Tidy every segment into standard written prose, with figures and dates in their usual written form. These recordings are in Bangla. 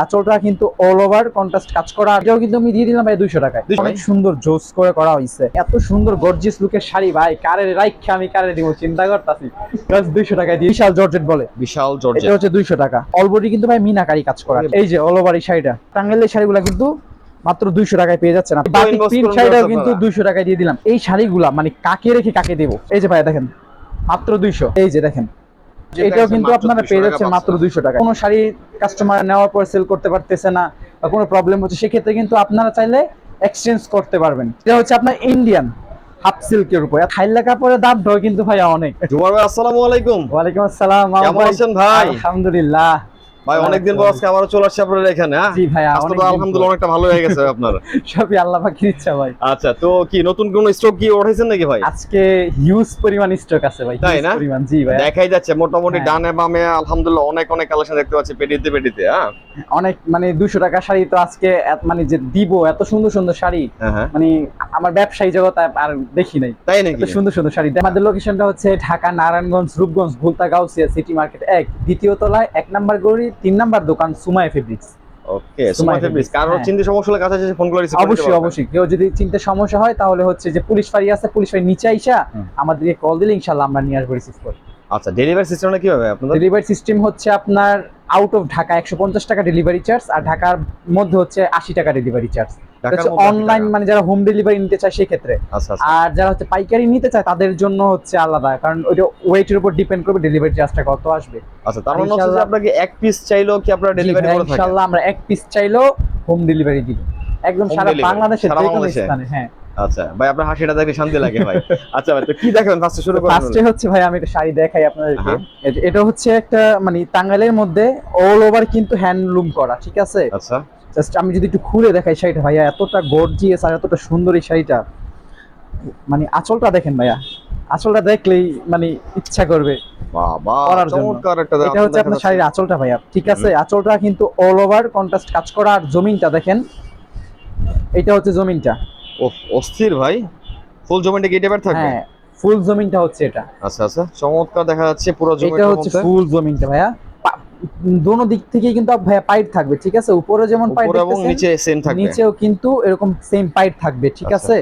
আঁচলটা কিন্তু অল ওভার কন্ট্রাস্ট কাজ করা, এটাও কিন্তু আমি দিয়ে দিলাম ভাই 200 টাকায়। অনেক সুন্দর জোস করে করা হয়েছে, এত সুন্দর গর্জিয়াস লুকের শাড়ি ভাই কারে রাইখা আমি কারে দিব চিন্তা করতেছি। জাস্ট 200 টাকায় দিয়ে বিশাল জর্জেট বলে, বিশাল জর্জেট, এটা হচ্ছে 200 টাকা। অল বডি কিন্তু ভাই মিনাকারি কাজ করা, এই যে অল ওভার এই শাড়িটা, টাঙ্গাইলের শাড়িগুলা কিন্তু মাত্র 200 টাকায় পেয়ে যাচ্ছেন। বাটিক প্রিন্ট শাড়িটাও কিন্তু 200 টাকায় দিয়ে দিলাম। এই শাড়িগুলা মানে কাকে রেখে কাকে দেবো, এই যে ভাই দেখেন মাত্র 200, এই যে দেখেন এটাও কিন্তু আপনারা পেয়ে যাচ্ছেন মাত্র 200 টাকা। কোনো শাড়ি কাস্টমার নেওয়ার পর সেল করতে পারতেছে না বা কোনো প্রবলেম হচ্ছে, সেক্ষেত্রে কিন্তু আপনারা চাইলে এক্সচেঞ্জ করতে পারবেন। এটা হচ্ছে আপনার ইন্ডিয়ান হাফ সিল্কের উপর খাইলা কাপড়ের দামটাও কিন্তু ভাই অনেক। জুমার ভাই আসসালামু আলাইকুম। ওয়ালাইকুম আসসালাম, কেমন আছেন ভাই? আলহামদুলিল্লাহ ভাই অনেকদিন পর আজকে আবারো চলে আসছে আপনাদের এখানে। জি ভাই আলহামদুলিল্লাহ অনেকটা ভালো হয়ে গেছে আপনার। সবই আল্লাহ পাকের ইচ্ছা ভাই। আচ্ছা, তো কি নতুন কোন স্টক কি উঠাইছেন নাকি ভাই? আজকে হিউজ পরিমাণ স্টক আছে ভাই, তাই হিউজ না? পরিমাণ। জি ভাই দেখাই যাচ্ছে মোটামুটি হ্যাঁ। ডানে বামে আলহামদুলিল্লাহ অনেক অনেক কালেকশন দেখতে পাচ্ছি পেটিতে পেটিতে। হ্যাঁ অনেক মানে 200 টাকা শাড়ি তো আজকে মানে যে দিব এত সুন্দর সুন্দর শাড়ি, হ্যাঁ মানে আমার ব্যবসায়ী জগতে আর দেখি নাই তাই নাকি? এত সুন্দর সুন্দর শাড়ি। আমাদের লোকেশনটা হচ্ছে ঢাকা নারায়ণগঞ্জ রূপগঞ্জ ভুলতা গাউসিয়া সিটি মার্কেট 1, দ্বিতীয় তলায় 1 নাম্বার গলি 3 নাম্বার দোকান সুমাইয়া ফেব্রিক্স। ওকে, সুমাইয়া ফেব্রিক্স। কারো চিন্তা সমস্যা হলে কাছে এসে ফোন করে রিসিভ করতে অবশ্যই পারবেন। অবশ্যই, কেউ যদি চিন্তা সমস্যা হয় তাহলে হচ্ছে যে পুলিশ ফাঁড়ি আছে, পুলিশ ফাঁড়ি নিচে আইসা আমাদেরকে কল দিলে ইনশাআল্লাহ আমরা নিয়ে আসবো রিসিভ করে। আচ্ছা, ডেলিভারি সিস্টেমটা কি হবে আপনাদের? ডেলিভারি সিস্টেম হচ্ছে আপনার আউট অফ ঢাকা 150 টাকা ডেলিভারি চার্জ, আর ঢাকার মধ্যে হচ্ছে 80 টাকা ডেলিভারি চার্জ। অনলাইন মানে যারা হোম ডেলিভারি নিতে চায় সেক্ষেত্রে। আচ্ছা আচ্ছা। আর যারা হচ্ছে পাইকারি নিতে চায় তাদের জন্য হচ্ছে আলাদা, কারণ ওইটা ওয়েটের উপর ডিপেন্ড করবে ডেলিভারি চার্জটা কত আসবে। আচ্ছা, তার মানে হচ্ছে যে আপনাকে এক পিস চাইলেও কি আপনারা ডেলিভারি করে থাকেন? ইনশাআল্লাহ আমরা এক পিস চাইলেও হোম ডেলিভারি দিব, একদম সারা বাংলাদেশে যে কোনো স্থানে। হ্যাঁ আচ্ছা ভাই, আপনার হাসিটা দেখে শান্তি লাগে ভাই। আচ্ছা ভাই, তো কি দেখেন ফার্স্টে শুরু করুন। ফার্স্টে হচ্ছে ভাই আমি একটা শাড়ি দেখাই আপনাদেরকে। এটা হচ্ছে একটা মানে টাঙ্গাইলের মধ্যে অল ওভার কিন্তু হ্যান্ডলুম করা, ঠিক আছে? আচ্ছা, জাস্ট আমি যদি একটু খুলে দেখাই শাড়িটা, ভাইয়া এতটা গর্জিয়াস আর এতটা সুন্দর এই শাড়িটা। মানে আঁচলটা দেখেন ভাইয়া, আঁচলটা দেখলেই মানে ইচ্ছা করবে বাবা পরার জন্য। চমৎকার একটা। এটা হচ্ছে আপনার শাড়ির আঁচলটা ভাইয়া, ঠিক আছে? আঁচলটা কিন্তু অল ওভার কন্ট্রাস্ট কাজ করা, আর জমিনটা দেখেন, এটা হচ্ছে জমিনটা। ওহ, অস্থির ভাই। ফুল জমিনটা কি এটা থাকবে? হ্যাঁ, ফুল জমিনটা হচ্ছে এটা। আচ্ছা আচ্ছা, চমৎকার দেখা যাচ্ছে পুরো জমিটা। এটা হচ্ছে ফুল জমিনটা ভাইয়া, দোনো দিক থেকে কিন্তু ভাইয়া পাইট থাকবে, ঠিক আছে? উপরে যেমন পাইট এবং নিচে সেম থাকবে, নিচেও কিন্তু এরকম সেম পাইট থাকবে, ঠিক আছে?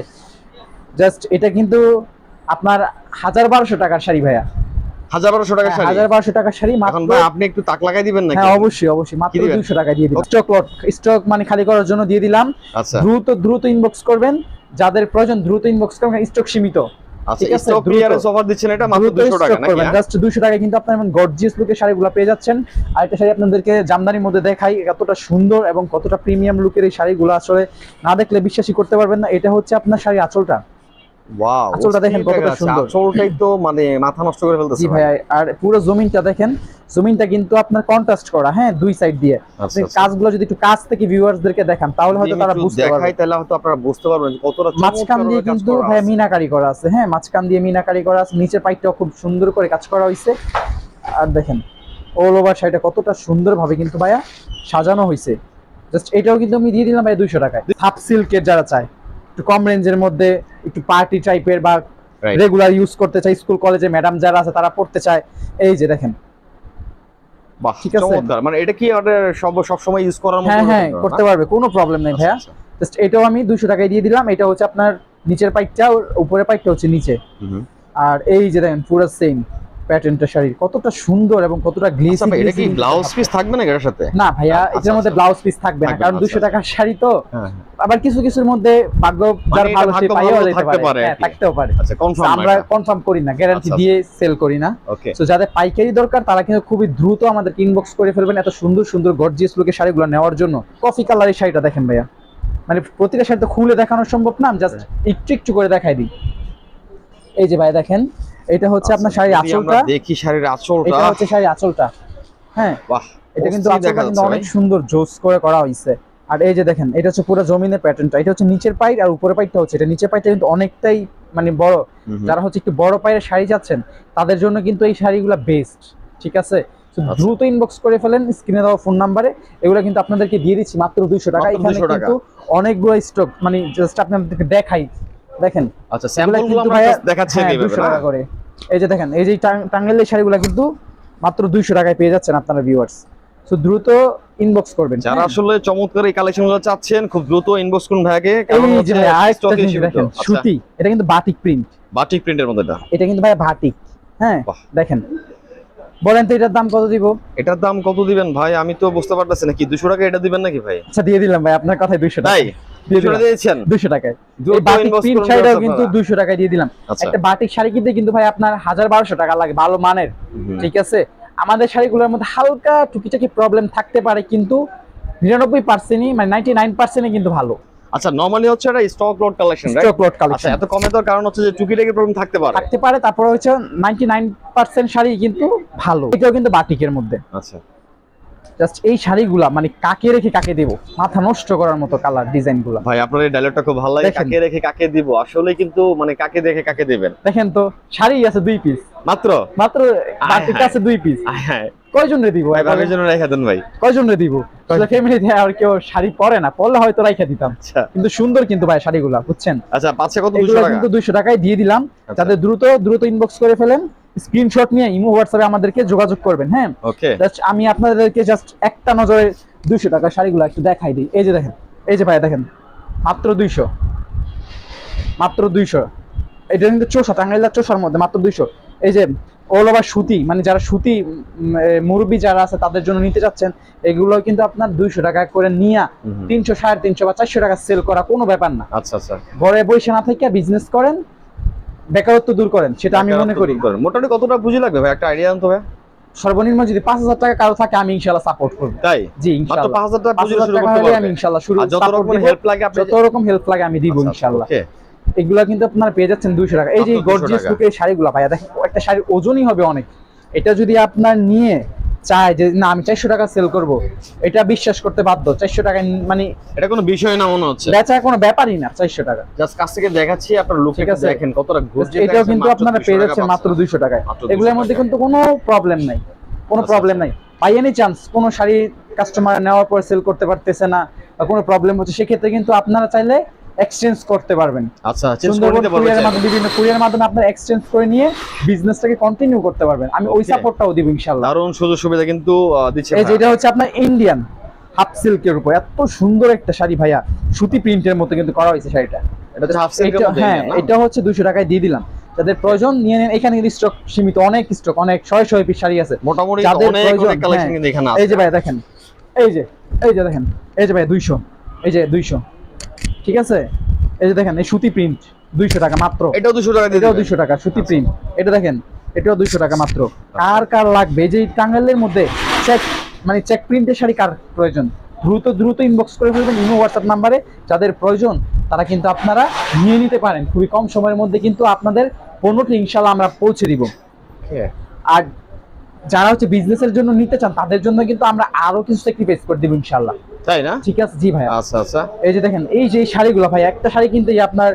জাস্ট এটা কিন্তু আপনার 1000-1200 টাকার শাড়ি ভাইয়া। 1000-1200 টাকার শাড়ি? 1000-1200 টাকার শাড়ি মাত্র। এখন ভাই আপনি একটু তাক লাগাই দিবেন নাকি? হ্যাঁ অবশ্যই অবশ্যই, মাত্র 200 টাকা দিয়ে দিলাম। স্টক মানে খালি করার জন্য দিয়ে দিলাম। আচ্ছা, দ্রুত ইনবক্স করবেন, যাদের প্রয়োজন দ্রুত ইনবক্স করবেন, স্টক সীমিত। আচ্ছা, স্টক ক্লিয়ারেন্স অফার দিচ্ছেন এটা মাত্র 200 টাকা নাকি? জাস্ট 200 টাকায় কিন্তু আপনারা এমন গর্জিয়াস লুকের শাড়িগুলো পেয়ে যাচ্ছেন। আর একটা শাড়ি আপনাদেরকে জামদানির মধ্যে দেখাই, কতটা সুন্দর এবং কতটা প্রিমিয়াম লুকের এই শাড়িগুলো, আসলে না দেখলে বিশ্বাসই করতে পারবেন না। এটা হচ্ছে আপনার শাড়ি আঁচলটা। ওয়াও, আঁচলটা দেখেন কতটা সুন্দর। আঁচলটাই তো মানে মাথা নষ্ট করে ফেলতেছে। জি ভাই, আর পুরো জমিনটা দেখেন, জমিনটা কিন্তু আপনার কন্ট্রাস্ট করা, হ্যাঁ, দুই সাইড দিয়ে। আপনি কাজগুলো যদি একটু কাছ থেকে ভিউয়ার্সদেরকে দেখান তাহলে হয়তো তারা বুঝতে পারবে। দেখাই তাহলে হয়তো আপনারা বুঝতে পারবেন কতটা চমৎকার। মাঝখান দিয়ে কিন্তু ভাই মিনাকারি করা আছে, হ্যাঁ, মাঝখান দিয়ে মিনাকারি করা আছে, নিচের পাইটটাও খুব সুন্দর করে কাজ করা হয়েছে। আর দেখেন অল ওভার শাড়িটা কতটা সুন্দরভাবে কিন্তু ভাইয়া সাজানো হয়েছে। জাস্ট এটাও কিন্তু আমি দিয়ে দিলাম ভাই 200 টাকায়। হাফ সিল্কের যারা চায় একটু কম রেঞ্জের মধ্যে, একটু পার্টি টাইপের বা রেগুলার ইউজ করতে চায়, স্কুল কলেজে ম্যাডাম যারা আছে তারা পড়তে চায়, এই যে দেখেন। বাহ, চমৎকার। মানে এটা কি সব সময় ইউজ করার মতো? হ্যাঁ করতে পারবে, কোনো প্রবলেম নাই ভাইয়া। জাস্ট এটাও আমি 200 টাকায় দিয়ে দিলাম। এটা হচ্ছে আপনার নিচের পাইটটা, উপরের পাইটটা হচ্ছে নিচে। আর এই যে দেখেন পুরো সেম প্যাটার্নটা শাড়ির কতটা সুন্দর এবং কতটা গ্লেসি। এটা কি ব্লাউজ পিস থাকবে না এর সাথে? না ভাইয়া, এটার মধ্যে ব্লাউজ পিস থাকবে না, কারণ 200 টাকার শাড়ি তো। আবার কিছু কিছুর মধ্যে ভাগ্য যার ভালো সে পাইও যেতে পারে, হ্যাঁ থাকতেও পারে। আচ্ছা, আমরা কনফার্ম করি না, গ্যারান্টি দিয়ে সেল করি না। সো যাদের পাইকারি দরকার তারা কিন্তু খুবই দ্রুত আমাদের ইনবক্স করে ফেলবেন এত সুন্দর সুন্দর গর্জিয়াস লুকের শাড়িগুলো নেওয়ার জন্য। কফি কালারের শাড়িটা দেখেন ভাইয়া, মানে প্রতিটা শাড়ি তো খুলে দেখানো সম্ভব না, জাস্ট একটু একটু করে দেখাই দিই। এই যে ভাই দেখেন, এটা হচ্ছে আপনার শাড়ির আঁচলটা। দেখি শাড়ির আঁচলটা, এটা হচ্ছে শাড়ির আঁচলটা। হ্যাঁ বাহ, এটা কিন্তু আঁচলটা কিন্তু অনেক সুন্দর জোস করে করা হয়েছে। আর এই যে দেখেন, এটা হচ্ছে পুরো জমিনের প্যাটার্নটা। এটা হচ্ছে নিচের পাইট আর উপরের পাইটটা হচ্ছে, এটা নিচের পাইটটা কিন্তু অনেকটাই মানে বড়। যারা হচ্ছে একটু বড় পায়ের শাড়ি চাচ্ছেন তাদের জন্য কিন্তু এই শাড়িগুলো বেস্ট, ঠিক আছে? দ্রুত ইনবক্স করে ফেলেন স্ক্রিনে দেওয়া ফোন নাম্বারে। এগুলো কিন্তু আপনাদেরকে দিয়ে দিচ্ছি মাত্র 200 টাকা। এখানে কিন্তু অনেকগুলো স্টক, মানে জাস্ট আপনাদেরকে দেখাই, দেখেন। আচ্ছা, স্যাম্পলগুলো আমরা দেখাচ্ছি এইভাবে 200 টাকা করে। এই যে দেখেন, এই যে টাঙ্গাইলের শাড়িগুলো কিন্তু মাত্র 200 টাকায় পেয়ে যাচ্ছেন আপনারা ভিউয়ার্স। সো দ্রুত ইনবক্স করবেন। যারা আসলে চমৎকার এই কালেকশনগুলো চাচ্ছেন খুব দ্রুত ইনবক্স করুন ভাইকে, এই কারণ যে হচ্ছে ভাই আরেকটা স্টকে জিনিস দেখেন, সুতি, এটা কিন্তু বাটিক প্রিন্ট, বাটিক প্রিন্টের মধ্যে এটা কিন্তু ভাই বাটিক। হ্যাঁ বাহ। দেখেন, বলেন তো এটার দাম কত দিব? এটার দাম কত দিবেন ভাই? আমি তো বুঝতে পারতেছি না, কি 200 টাকা এটা দিবেন নাকি ভাই? আচ্ছা দিয়ে দিলাম ভাই, আপনার কথায় 200 টাকা তাই 200 টাকা দিয়েছেন? 200 টাকায় দ্রুত এই বাটিক inbox প্রিন্ট করুন শাড়িটাও আপনারা। কিন্তু 200 টাকায় দিয়ে দিলাম। আচ্ছা। একটা বাটিক শাড়ি কিনতে কিন্তু ভাই আপনার 1000-1200 টাকা লাগে ভালো মানের, ঠিক আছে? আমাদের শাড়িগুলোর মধ্যে হালকা টুকিটাকি প্রবলেম থাকতে পারে, কিন্তু 99%ই মানে 99%ই কিন্তু ভালো। আচ্ছা, নরমালি হচ্ছে এটা stock lot collection, right? Stock lot আচ্ছা, কালেকশন এত কমে দেওয়ার কারণ হচ্ছে যে টুকিটাকি প্রবলেম থাকতে পারে। থাকতে পারে, তারপরে হচ্ছে 99% শাড়ি কিন্তু ভালো। এটাও কিন্তু বাটিকের মধ্যে। আচ্ছা, জাস্ট এই শাড়িগুলা মানে কাকে রেখে কাকে দেব, মাথা নষ্ট করার মতো কালার ডিজাইন গুলা। ভাই আপনার এই ডায়লগটা খুব ভালো লাগে, দেখেন। কাকে রেখে কাকে দিব, আসলে কিন্তু মানে কাকে দেখে কাকে দিবেন। দেখেন তো শাড়ি আছে 2 পিস, মাত্র মাত্র বাটিক হায়। আছে 2 পিস, হ্যাঁ কয়জন রে দিব? ভাই, ভাবের জন্য রেখে দেন ভাই। কয়জন রে দিব? আসলে ফ্যামিলিতে আর কেউ শাড়ি পরে না, পরলে হয়তো রাইখা দিতাম। আচ্ছা কিন্তু সুন্দর কিন্তু ভাই শাড়িগুলা, বুঝছেন? আচ্ছা, পাচ্ছে কত? 200 এগুলো টাকা। কিন্তু 200 টাকায় দিয়ে দিলাম। আচ্ছা। যাদের দ্রুত দ্রুত ইনবক্স করে ফেলেন, স্ক্রিনশট নিয়ে ইমো হোয়াটসঅ্যাপে আমাদেরকে যোগাযোগ করবেন। হ্যাঁ ওকে, জাস্ট আমি আপনাদেরকে জাস্ট একটা নজরে 200 টাকা শাড়িগুলো একটু দেখাই দিই। এই যে দেখেন, এই যে ভাই দেখেন, মাত্র 200, মাত্র 200। এটা কিন্তু চোষা, টাঙ্গাইলের চোষার মধ্যে মাত্র 200। এই যে অল ওভার সুতি, মানে যারা সুতি মুরব্বি যারা আছে তাদের জন্য নিতে চাচ্ছেন, এগুলো কিন্তু আপনার 200 টাকা করে নিয়ে 300, 350 বা 400 টাকা সেল করা কোনো ব্যাপার না। আচ্ছা আচ্ছা, ঘরে বসে না থেকে বিজনেস করেন, বেকারত্ব দূর করেন, সেটা আমি মনে করি। মোটামুটি কতটা পুঁজি লাগবে ভাই, একটা আইডিয়া আনতে হবে? সর্বনিম্ন যদি 5000 টাকা কারো থাকে, আমি ইনশাআল্লাহ সাপোর্ট করব। তাই? জি মাত্র ইনশাআল্লাহ 5000 টাকা পুঁজি 5000 শুরু টাকা করতে হলে পারবে? আমি ইনশাআল্লাহ শুরু, আর যত support রকম দিব। হেল্প লাগে আপনি যত রকম হেল্প লাগে আমি দিব আচ্ছা, ইনশাআল্লাহ। ওকে। এগুলা কিন্তু আপনারা পেয়ে যাচ্ছেন 200 টাকা। এই যে মাত্র 200 গর্জিয়াস টাকা। লুকের শাড়িগুলো ভাইয়া দেখেন, একটা শাড়ির ওজনই হবে অনেক। এটা যদি আপনার নিয়ে চায় যে না আমি 400 টাকা সেল করব, এটা বিশ্বাস করতে বাধ্য। 400 টাকা মানে এটা কোনো বিষয় না মনে হচ্ছে। বেচা কোনো ব্যাপারই না 400 টাকা। জাস্ট কাছ থেকে দেখাচ্ছি, আপনার লুক ঠিক আছে? দেখেন কতটা গর্জিয়াস। এটাও কিন্তু আপনারা পেয়ে যাচ্ছেন মাত্র 200 টাকায়। মাত্র 200 এগুলোর মধ্যে টাকায়। কিন্তু কোনো প্রবলেম নাই, কোনো আচ্ছা, প্রবলেম নাই। বাই এনি চান্স কোনো শাড়ি কাস্টমার নেওয়ার পর সেল করতে পারতেছে না বা কোনো প্রবলেম হচ্ছে, সেক্ষেত্রে কিন্তু আপনারা চাইলে এক্সচেঞ্জ করতে পারবেন। আচ্ছা, চেঞ্জ করে সুন্দরবন নিতে পারবেন। কুরিয়ারের মাধ্যমে, বিভিন্ন কুরিয়ারের মাধ্যমে আপনারা এক্সচেঞ্জ করে নিয়ে বিজনেসটাকে কন্টিনিউ করতে পারবেন। আমি ওই Okay. সাপোর্টটাও দিব ইনশাআল্লাহ। দারুণ সুযোগ সুবিধা কিন্তু দিচ্ছে এই ভাই। যেটা হচ্ছে আপনার ইন্ডিয়ান হাফ সিল্কের উপর এত সুন্দর একটা শাড়ি ভাইয়া, সুতি প্রিন্টের মতো কিন্তু করা হয়েছে শাড়িটা। এটা হচ্ছে হাফ সিল্কের এটা মধ্যে, হ্যাঁ, না? এটা হচ্ছে 200 টাকায় দিয়ে দিলাম। যাদের প্রয়োজন নিয়ে নেন, এখানে কিন্তু স্টক সীমিত, অনেক স্টক, অনেক শয়ে পিস শাড়ি আছে। মোটামুটি যাদের অনেক প্রয়োজন, অনেক কালেকশন হ্যাঁ। কিন্তু এখানে এই আছে। যে ভাই দেখেন, এই যে দেখেন, এই যে ভাই 200, এই যে 200, ঠিক আছে? এই যে দেখেন, এই সুতি প্রিন্ট 200 টাকা মাত্র। এটাও 200 টাকা দিয়ে এটাও দিবেন? 200 টাকা সুতি প্রিন্ট। এটা দেখেন, এটাও 200 টাকা মাত্র। কার কার লাগবে? এই যে টাঙ্গাইলের মধ্যে চেক, মানে চেক প্রিন্টের শাড়ি কার প্রয়োজন, দ্রুত দ্রুত ইনবক্স করে ফেলবেন ইমো হোয়াটসঅ্যাপ নাম্বারে। যাদের প্রয়োজন তারা কিন্তু আপনারা নিয়ে নিতে পারেন খুবই কম সময়ের মধ্যে, কিন্তু আপনাদের পণ্যটি ইনশাআল্লাহ আমরা পৌঁছে দিব। Okay. আর যারা হচ্ছে বিজনেসের জন্য নিতে চান, তাদের জন্য কিন্তু আমরা আরো কিছু স্যাক্রিফাইস করে দিব ইনশাআল্লাহ। তাই না? ঠিক আছে? জি ভাই। আচ্ছা আচ্ছা, এই যে দেখেন, এই যে এই শাড়িগুলো ভাই, একটা শাড়ি কিনতে আপনার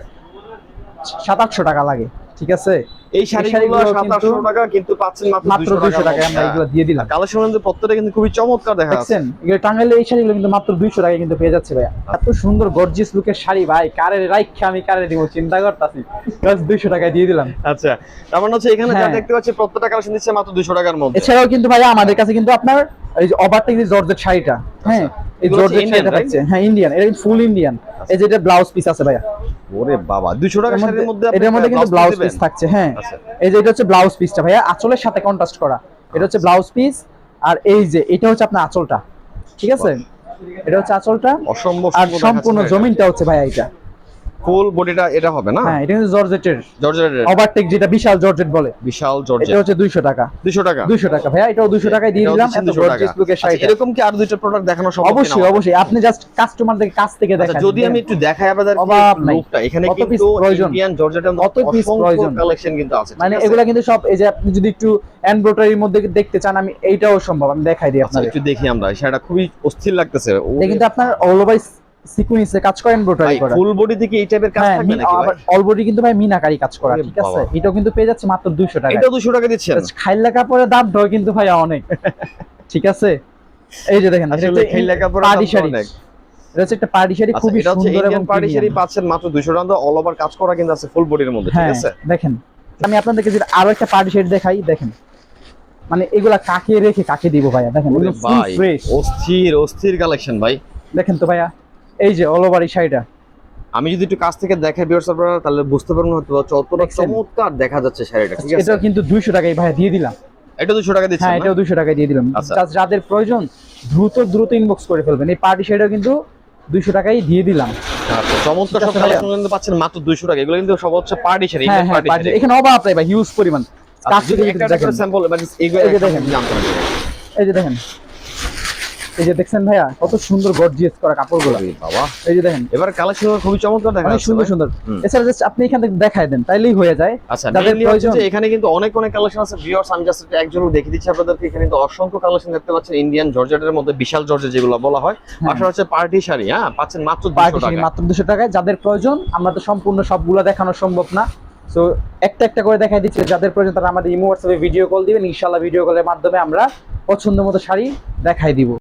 700-800 টাকা লাগে, ঠিক আছে? এই শাড়িগুলো 700 টাকা, কিন্তু পাচ্ছেন মাত্র 200 টাকায় আমরা এগুলো দিয়ে দিলাম। কালেকশন কিন্তু প্রত্যেকটা কিন্তু খুবই চমৎকার দেখা যাচ্ছে। দেখছেন, এগুলো টাঙ্গাইলে এই শাড়িগুলো কিন্তু মাত্র 200 টাকায় কিন্তু পেয়ে যাচ্ছে ভাইয়া। এত সুন্দর গর্জিয়াস লুকের শাড়ি ভাই, কারে রাইখা আমি কারে দিব চিন্তা করতেছি, জাস্ট 200 টাকায় দিয়ে দিলাম। আচ্ছা, তার মানে হচ্ছে এখানে যা হ্যাঁ। দেখতে পাচ্ছি প্রত্যেকটা কালেকশন দিচ্ছে মাত্র 200 টাকার মধ্যে। এছাড়াও কিন্তু ভাইয়া আমাদের কাছে কিন্তু আপনার এই যে ওভারটেক যে জর্জেট শাড়িটা, হ্যাঁ এই এগুলো হচ্ছে জর্জেট Indian, শাড়িটা right? পাচ্ছে, হ্যাঁ ইন্ডিয়ান, এটা ফুল ইন্ডিয়ান। এই যে এটা ব্লাউজ পিস আছে ভাইয়া, ওরে বাবা, 200 টাকার শাড়ির মধ্যে আপনি এটার মধ্যে কিন্তু ব্লাউজ পিস থাকছে। হ্যাঁ আচ্ছা। এই যে এটা হচ্ছে ব্লাউজ পিসটা ভাইয়া, আঁচলের সাথে কন্ট্রাস্ট করা, এটা হচ্ছে ব্লাউজ পিস। আর এই যে এটা হচ্ছে আপনার আঁচলটা, ঠিক আছে? এটা হচ্ছে আঁচলটা, অসম্ভব আর সুন্দর সম্পূর্ণ দেখাচ্ছে জমিনটা হচ্ছে ভাইয়া এটা। ফুল বডিটা এটা হবে না? হ্যাঁ এটা কিন্তু জর্জেটের জর্জেটের ওভারটেক, যেটা বিশাল জর্জেট বলে, বিশাল এটা জর্জেট। হচ্ছে 200 টাকা। 200 টাকা? 200 টাকা ভাইয়া, এটাও 200 টাকায় দিয়ে এটাও দিলাম। দিচ্ছেন এত 200 টাকা। গর্জিয়াস লুকের আচ্ছা, শাড়িটা। এরকম কি আর দুইটা প্রোডাক্ট দেখানো সম্ভব? অবশ্যই কিনা? অবশ্যই, আপনি জাস্ট কাস্টমারদের কাছ থেকে আচ্ছা, দেখান। যদি আমি একটু দেখাই আপনাদের অভাব নাই। লুকটা, এখানে কত piece কিন্তু প্রয়োজন? ইন্ডিয়ান জর্জেটের কত piece প্রয়োজন? কালেকশন কিন্তু আছে, ঠিক মানে আছে? এগুলা কিন্তু সব, এই যে আপনি যদি একটু এমব্রয়ডারির মধ্যে দেখতে চান, আমি এইটাও সম্ভব, আমি দেখাই দিই আচ্ছা, আপনাদের। একটু দেখি আমরা, এই শাড়িটা খুবই অস্থির লাগতেছে। এটা কিন্তু আপনার অল ওভার সিকোয়েন্সে কাজ করা, এমব্রয়ডারি করা। ফুল বডি থেকে এই টাইপের কাজ হ্যাঁ, থাকবে নাকি ভাই? আবার অলরেডি কিন্তু ভাই মিনাকারি কাজ করা, ওরে ঠিক আছে? বাবা। এটাও কিন্তু পেয়ে যাচ্ছে মাত্র 200 টাকা। এটা 200 টাকা দিচ্ছেন? খাইলা কাপড়ের দামটাও কিন্তু ভাই অনেক, ঠিক আছে? এই যে দেখেন, আসলে খাইলা কাপড়ের পার্টি দামটা শাড়ি, অনেক। এটা হচ্ছে একটা পার্টি শাড়ি, আচ্ছা, খুবই এটা হচ্ছে সুন্দর এবং ইন্ডিয়ান পার্টি শাড়ি, premium। পাচ্ছেন মাত্র 200 টাকা, অল ওভার কাজ করা কিন্তু আছে ফুল বডির মধ্যে, ঠিক হ্যাঁ আছে? দেখেন, আমি আপনাদেরকে যদি আরো একটা পার্টি শাড়ি দেখাই, দেখেন মানে এগুলা কাকে রেখে কাকে দিব ভাইয়া, দেখেন ওরে একদম ফুল ভাই ফ্রেশ। অস্থির অস্থির কালেকশন ভাই। দেখেন তো ভাইয়া, এই যে অল ওভার এই শাড়িটা, আমি যদি একটু কাছ থেকে দেখাই ভিউয়ার্স আপনারা তাহলে বুঝতে পারবেন হয়তো কতটা দেখছেন? চমৎকার দেখা যাচ্ছে শাড়িটা, ঠিক আছে? এটাও কিন্তু 200 টাকায় ভাইয়া দিয়ে দিলাম। এটা 200 টাকা দিচ্ছেন হ্যাঁ, না? এটাও 200 টাকায় দিয়ে দিলাম। আচ্ছা। যাদের প্রয়োজন দ্রুত ইনবক্স করে ফেলবেন। এই পার্টি শাড়িটাও কিন্তু 200 টাকায় দিয়ে দিলাম। আচ্ছা, চমৎকার ঠিক সব আছে ভাইয়া। কালেকশন কিন্তু পাচ্ছেন মাত্র 200 টাকা। এগুলো কিন্তু সব হচ্ছে পার্টি শাড়ি, হ্যাঁ ইন্ডিয়ান হ্যাঁ, পার্টি party- শাড়ি। এখানে অভাব নাই ভাই, হিউজ পরিমাণ। কাছ যদি থেকে একটা যদি দেখেন, স্যাম্পল মানে এগুলো এই যে দেখেন। জানতে পারবেন। এই যে দেখেন, এই যে দেখছেন ভাইয়া কত সুন্দর গর্জিয়াস করা কাপড়গুলো। আরে বাবা, এই যে দেখেন এবার কালেকশন খুবই চমৎকার দেখা অনেক যাচ্ছে সুন্দর ভাই। সুন্দর। হুম। এছাড়া জাস্ট আপনি এখান থেকে দেখায় দেন তাইলেই হয়ে যায়। আচ্ছা, যাদের মেইনলি হচ্ছে প্রয়োজন, যে এখানে কিন্তু অনেক অনেক কালেকশন আছে ভিউয়ার্স। আমি জাস্ট একজনও দেখিয়ে দিচ্ছি আপনাদেরকে। এখানে কিন্তু অসংখ্য কালেকশন দেখতে পাচ্ছেন ইন্ডিয়ান জর্জেটের মধ্যে, বিশাল জর্জেট যেগুলো বলা হয়। পাশে হচ্ছে পার্টি শাড়ি, হ্যাঁ পাচ্ছেন মাত্র 200 পার্টি শাড়ি টাকা। মাত্র 200 টাকায়। যাদের প্রয়োজন, আমরা তো সম্পূর্ণ সবগুলো দেখানো সম্ভব না, সো একটা একটা করে দেখাই দিচ্ছি। যাদের প্রয়োজন তারা আমাদের ইমো হোয়াটসঅ্যাপে ভিডিও কল দিবেন, ইনশাআল্লাহ ভিডিও কলের মাধ্যমে আমরা পছন্দ মতো শাড়ি দেখাই দিব।